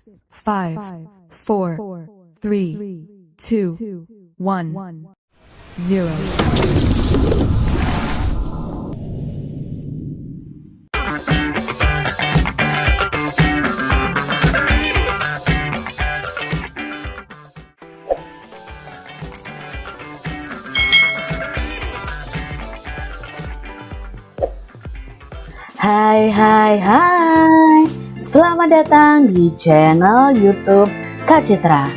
5, 4, 3, 2, 1, 0. Hai, selamat datang di channel YouTube Kak Citra.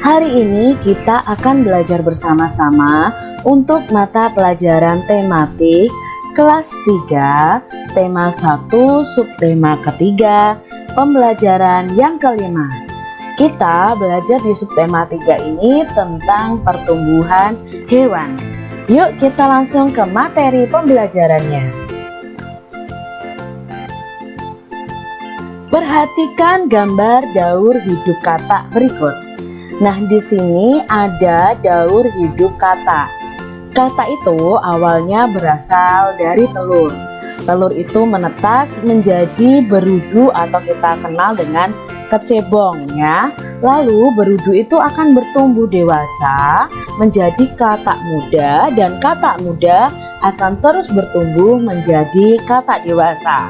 Hari ini kita akan belajar bersama-sama untuk mata pelajaran tematik kelas 3, tema 1, subtema ketiga, pembelajaran yang kelima. Kita belajar di subtema 3 ini tentang pertumbuhan hewan. Yuk kita langsung ke materi pembelajarannya. Perhatikan gambar daur hidup katak berikut. Nah, di sini ada daur hidup katak. Katak itu awalnya berasal dari telur. Telur itu menetas menjadi berudu atau kita kenal dengan kecebong ya. Lalu berudu itu akan bertumbuh dewasa menjadi katak muda, dan katak muda akan terus bertumbuh menjadi katak dewasa.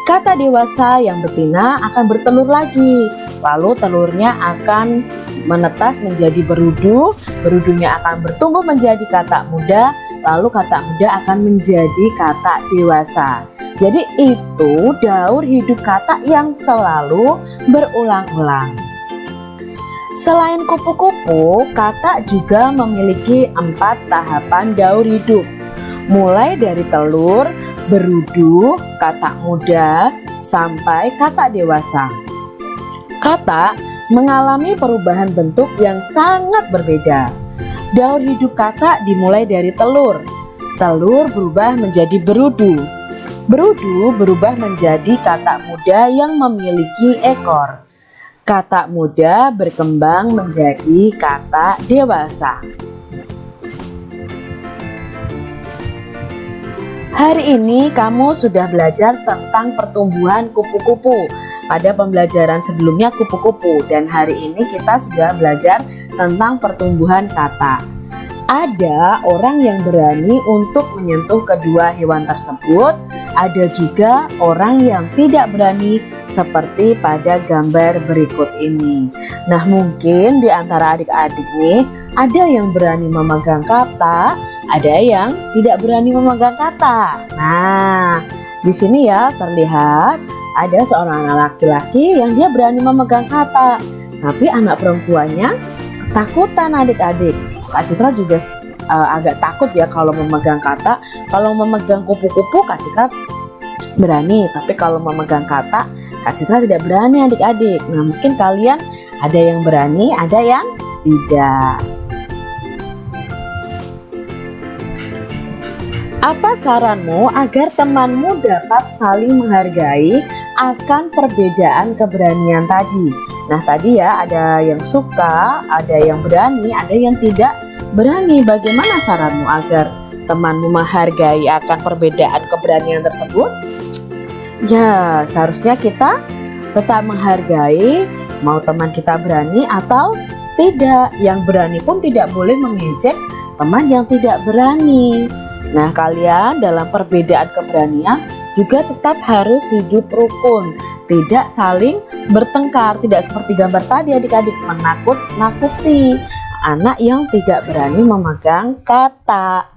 Katak dewasa yang betina akan bertelur lagi, lalu telurnya akan menetas menjadi berudu, berudunya akan bertumbuh menjadi katak muda, lalu katak muda akan menjadi katak dewasa. Jadi itu daur hidup katak yang selalu berulang-ulang. Selain kupu-kupu, katak juga memiliki 4 tahapan daur hidup, mulai dari telur, berudu, katak muda, sampai katak dewasa. Katak mengalami perubahan bentuk yang sangat berbeda. Daur hidup katak dimulai dari telur. Telur berubah menjadi berudu. Berudu berubah menjadi katak muda yang memiliki ekor. Katak muda berkembang menjadi katak dewasa. Hari ini kamu sudah belajar tentang pertumbuhan kupu-kupu. Pada pembelajaran sebelumnya kupu-kupu, dan hari ini kita sudah belajar tentang pertumbuhan katak. Ada orang yang berani untuk menyentuh kedua hewan tersebut. Ada juga orang yang tidak berani seperti pada gambar berikut ini. Nah, mungkin di antara adik-adik nih ada yang berani memegang katak, ada yang tidak berani memegang katak. Nah, di sini ya terlihat ada seorang anak laki-laki yang dia berani memegang katak, tapi anak perempuannya ketakutan adik-adik. Kak Citra juga agak takut ya kalau memegang katak. Kalau memegang kupu-kupu Kak Citra berani, tapi kalau memegang katak Kak Citra tidak berani adik-adik. Nah, mungkin kalian ada yang berani, ada yang tidak. Apa saranmu agar temanmu dapat saling menghargai akan perbedaan keberanian tadi? Nah, tadi ya ada yang suka, ada yang berani, ada yang tidak berani. Bagaimana saranmu agar temanmu menghargai akan perbedaan keberanian tersebut? Ya, seharusnya kita tetap menghargai, mau teman kita berani atau tidak. Yang berani pun tidak boleh mengejek teman yang tidak berani. Nah, kalian dalam perbedaan keberanian juga tetap harus hidup rukun, tidak saling bertengkar, tidak seperti gambar tadi adik-adik menakut-nakuti anak yang tidak berani memegang katak.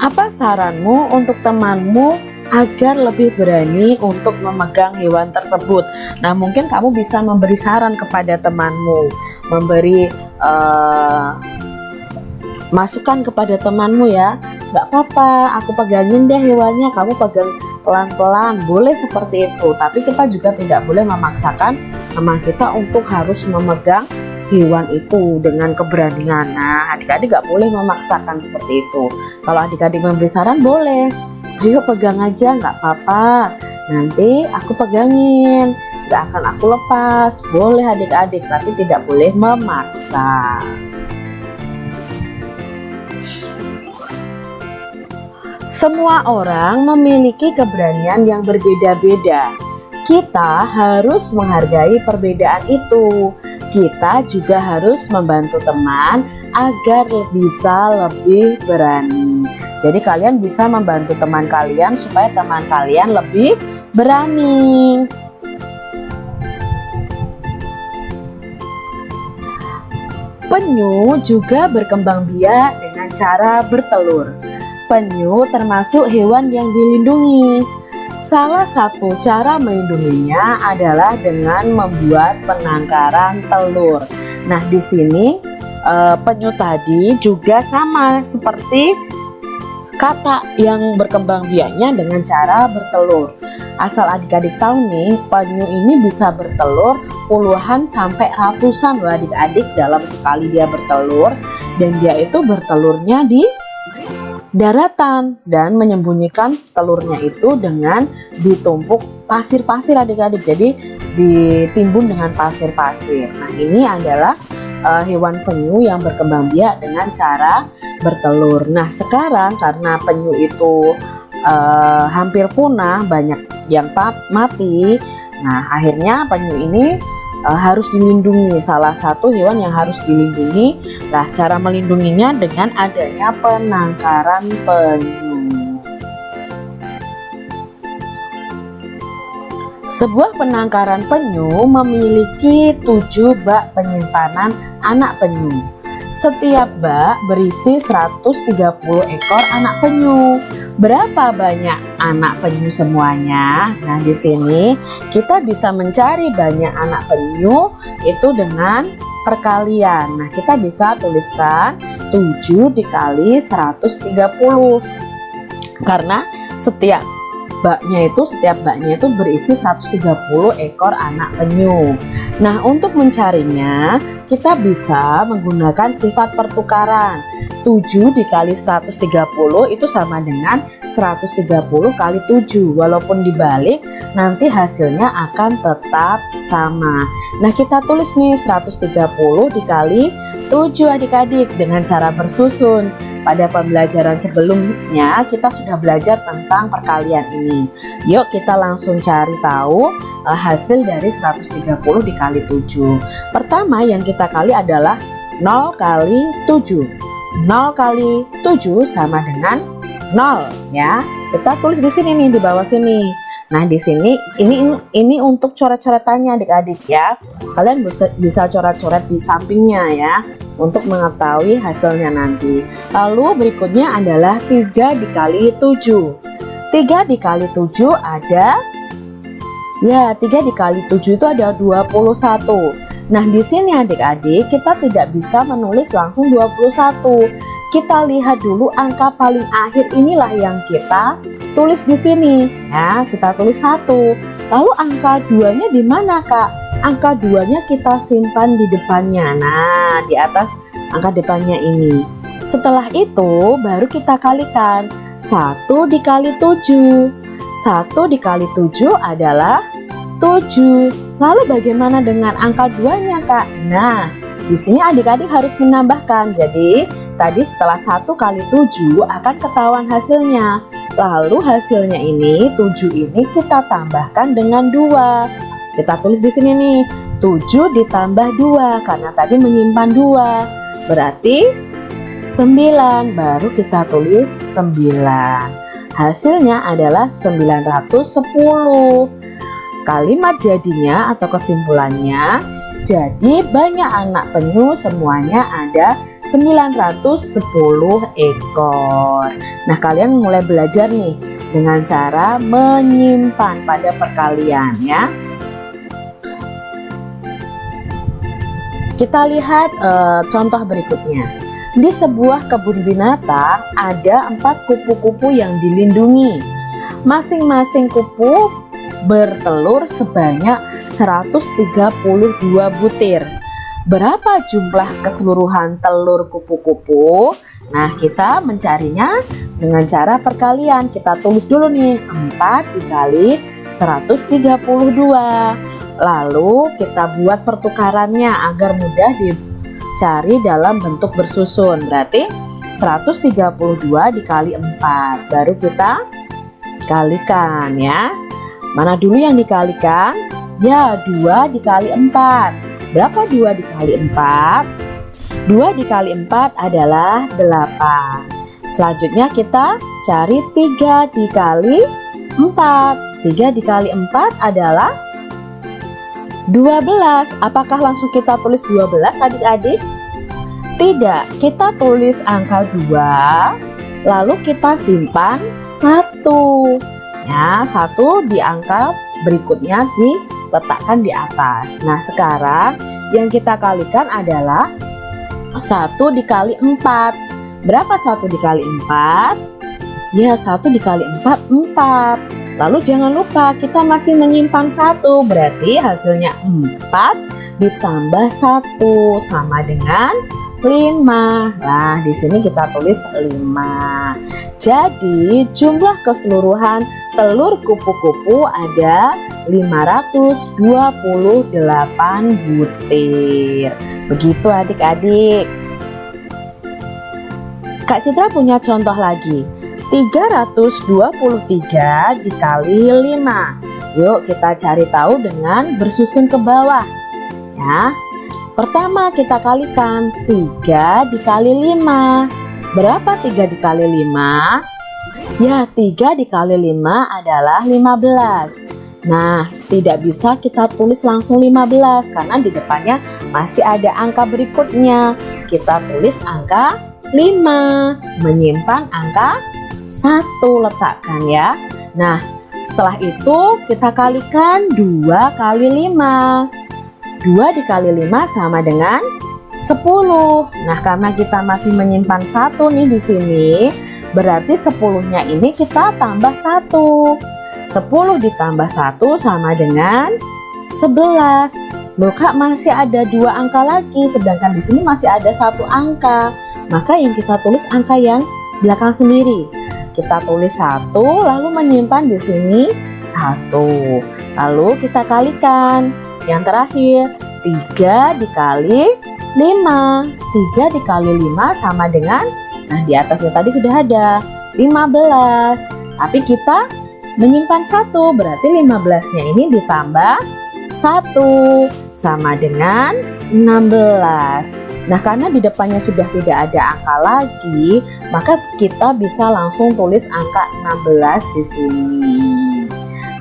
Apa saranmu untuk temanmu agar lebih berani untuk memegang hewan tersebut? Nah, mungkin kamu bisa memberi saran kepada temanmu, memberi masukan kepada temanmu ya. Gak apa-apa, aku pegangin deh hewannya, kamu pegang pelan-pelan, boleh seperti itu. Tapi kita juga tidak boleh memaksakan teman kita untuk harus memegang hewan itu dengan keberanian. Nah, adik-adik gak boleh memaksakan seperti itu. Kalau adik-adik memberi saran boleh, ayo pegang aja, gak apa-apa, nanti aku pegangin, gak akan aku lepas. Boleh adik-adik, tapi tidak boleh memaksa. Semua orang memiliki keberanian yang berbeda-beda. Kita harus menghargai perbedaan itu. Kita juga harus membantu teman agar bisa lebih berani. Jadi kalian bisa membantu teman kalian supaya teman kalian lebih berani. Penyu juga berkembang biak dengan cara bertelur. Penyu termasuk hewan yang dilindungi. Salah satu cara melindunginya adalah dengan membuat penangkaran telur. Nah, di sini penyu tadi juga sama seperti katak yang berkembang biaknya dengan cara bertelur. Asal adik-adik tahu nih, penyu ini bisa bertelur puluhan sampai ratusan loh adik-adik dalam sekali dia bertelur, dan dia itu bertelurnya di daratan dan menyembunyikan telurnya itu dengan ditumpuk pasir-pasir adik-adik, jadi ditimbun dengan pasir-pasir. Nah, ini adalah hewan penyu yang berkembang biak dengan cara bertelur. Nah, sekarang karena penyu itu hampir punah, banyak yang mati. Nah, akhirnya penyu ini harus dilindungi. Salah satu hewan yang harus dilindungi. Nah, cara melindunginya dengan adanya penangkaran penyu. Sebuah penangkaran penyu memiliki 7 bak penyimpanan anak penyu. Setiap bak berisi 130 ekor anak penyu. Berapa banyak anak penyu semuanya? Nah, di sini kita bisa mencari banyak anak penyu itu dengan perkalian. Nah, kita bisa tuliskan 7 dikali 130. Karena setiap baknya itu berisi 130 ekor anak penyu. Nah, untuk mencarinya kita bisa menggunakan sifat pertukaran. 7 dikali 130 itu sama dengan 130 kali 7. Walaupun dibalik, nanti hasilnya akan tetap sama. Nah, kita tulis nih 130 dikali 7 adik-adik dengan cara bersusun. Pada pembelajaran sebelumnya kita sudah belajar tentang perkalian ini. Yuk kita langsung cari tahu hasil dari 130 dikali 7. Pertama yang kita kali adalah 0 kali 7. 0 kali 7 sama dengan 0 ya. Kita tulis di sini nih, di bawah sini. Nah, di sini ini untuk coret-coretannya adik-adik ya. Kalian bisa coret-coret di sampingnya ya untuk mengetahui hasilnya nanti. Lalu berikutnya adalah 3 dikali 7. 3 dikali 7 ada 3 dikali 7 itu ada 21. Nah, di sini adik-adik kita tidak bisa menulis langsung 21. Kita lihat dulu angka paling akhir, inilah yang kita tulis di sini ya. Kita tulis 1. Lalu angka 2-nya di mana, Kak? Angka 2-nya kita simpan di depannya. Nah, di atas angka depannya ini. Setelah itu baru kita kalikan. 1 dikali 7. 1 dikali 7 adalah 7. Lalu bagaimana dengan angka 2-nya, Kak? Nah, di sini adik-adik harus menambahkan. Jadi, tadi setelah 1 kali 7 akan ketahuan hasilnya. Lalu hasilnya ini, 7 ini kita tambahkan dengan 2. Kita tulis di sini nih, 7 ditambah 2 karena tadi menyimpan 2. Berarti 9, baru kita tulis 9. Hasilnya adalah 910. Kalimat jadinya atau kesimpulannya, jadi banyak anak penyu semuanya ada 910 ekor. Nah, kalian mulai belajar nih dengan cara menyimpan pada perkalian ya. Kita lihat contoh berikutnya. Di sebuah kebun binatang ada 4 kupu-kupu yang dilindungi. Masing-masing kupu bertelur sebanyak 132 butir. Berapa jumlah keseluruhan telur kupu-kupu? Nah, kita mencarinya dengan cara perkalian. Kita tulis dulu nih, 4 dikali 132. Lalu kita buat pertukarannya agar mudah dicari dalam bentuk bersusun. Berarti 132 dikali 4. Baru kita kalikan ya. Mana dulu yang dikalikan? Ya, 2 dikali 4. Berapa 2 dikali 4? 2 dikali 4 adalah 8. Selanjutnya kita cari 3 dikali 4. 3 dikali 4 adalah 12. Apakah langsung kita tulis 12 adik-adik? Tidak, kita tulis angka 2, lalu kita simpan 1. Ya, 1 di angka berikutnya diletakkan di atas. Nah, sekarang yang kita kalikan adalah 1 dikali 4. Berapa 1 dikali 4? Ya, 1 dikali 4, 4. Lalu jangan lupa kita masih menyimpan 1, berarti hasilnya 4 ditambah 1 sama dengan 5. Nah, di sini kita tulis 5. Jadi, jumlah keseluruhan telur kupu-kupu ada 528 butir. Begitu adik-adik. Kak Citra punya contoh lagi. 323 dikali 5. Yuk kita cari tahu dengan bersusun ke bawah. Ya. Pertama kita kalikan 3 dikali 5. Berapa 3 dikali 5? Ya, 3 dikali 5 adalah 15. Nah, tidak bisa kita tulis langsung 15 karena di depannya masih ada angka berikutnya. Kita tulis angka 5, menyimpan angka 1, letakkan ya. Nah, setelah itu kita kalikan 2 kali 5. 2 dikali 5 sama dengan 10. Nah, karena kita masih menyimpan 1 nih di sini, berarti 10-nya ini kita tambah 1. 10 ditambah 1 sama dengan 11. Loh Kak, masih ada 2 angka lagi, sedangkan di sini masih ada 1 angka. Maka yang kita tulis angka yang belakang sendiri. Kita tulis 1, lalu menyimpan di sini 1. Lalu kita kalikan. Yang terakhir, 3 dikali 5. 3 dikali 5 sama dengan, nah di atasnya tadi sudah ada 15. Tapi kita menyimpan 1, berarti 15-nya ini ditambah 1 sama dengan 16. Nah, karena di depannya sudah tidak ada angka lagi, maka kita bisa langsung tulis angka 16 di sini.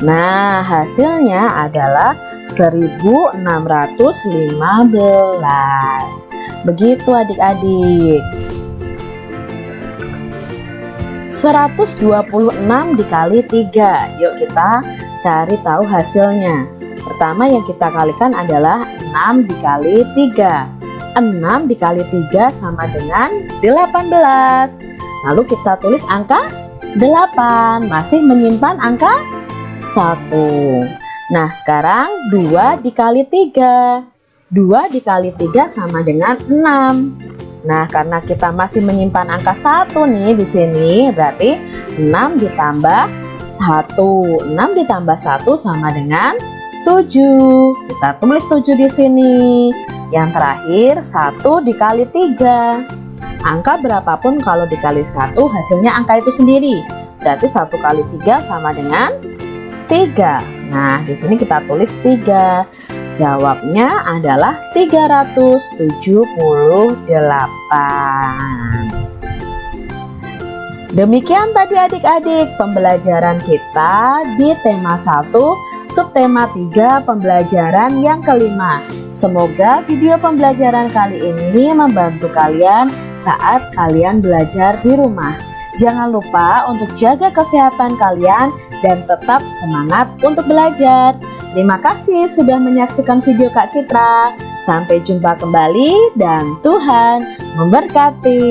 Nah, hasilnya adalah 1615. Begitu adik-adik. 126 dikali 3. Yuk kita cari tahu hasilnya. Pertama yang kita kalikan adalah 6 dikali 3. 6 dikali 3 sama dengan 18. Lalu kita tulis angka 8, masih menyimpan angka 1. Nah, sekarang 2 dikali 3. 2 dikali 3 sama dengan 6. Nah, karena kita masih menyimpan angka 1 nih di sini, berarti 6 ditambah 1. 6 ditambah 1 sama dengan 7. Kita tulis 7 di sini. Yang terakhir 1 dikali 3. Angka berapapun kalau dikali 1 hasilnya angka itu sendiri. Berarti 1 kali 3 sama dengan 3. Nah, di sini kita tulis 3. Jawabnya adalah 378. Demikian tadi adik-adik pembelajaran kita di tema 1, subtema 3, pembelajaran yang kelima. Semoga video pembelajaran kali ini membantu kalian saat kalian belajar di rumah. Jangan lupa untuk jaga kesehatan kalian dan tetap semangat untuk belajar. Terima kasih sudah menyaksikan video Kak Citra. Sampai jumpa kembali dan Tuhan memberkati.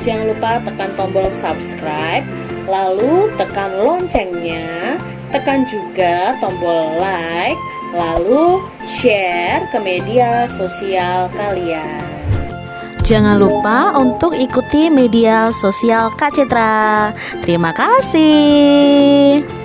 Jangan lupa tekan tombol subscribe, lalu tekan loncengnya, tekan juga tombol like, lalu share ke media sosial kalian. Jangan lupa untuk ikuti media sosial Kak Citra. Terima kasih.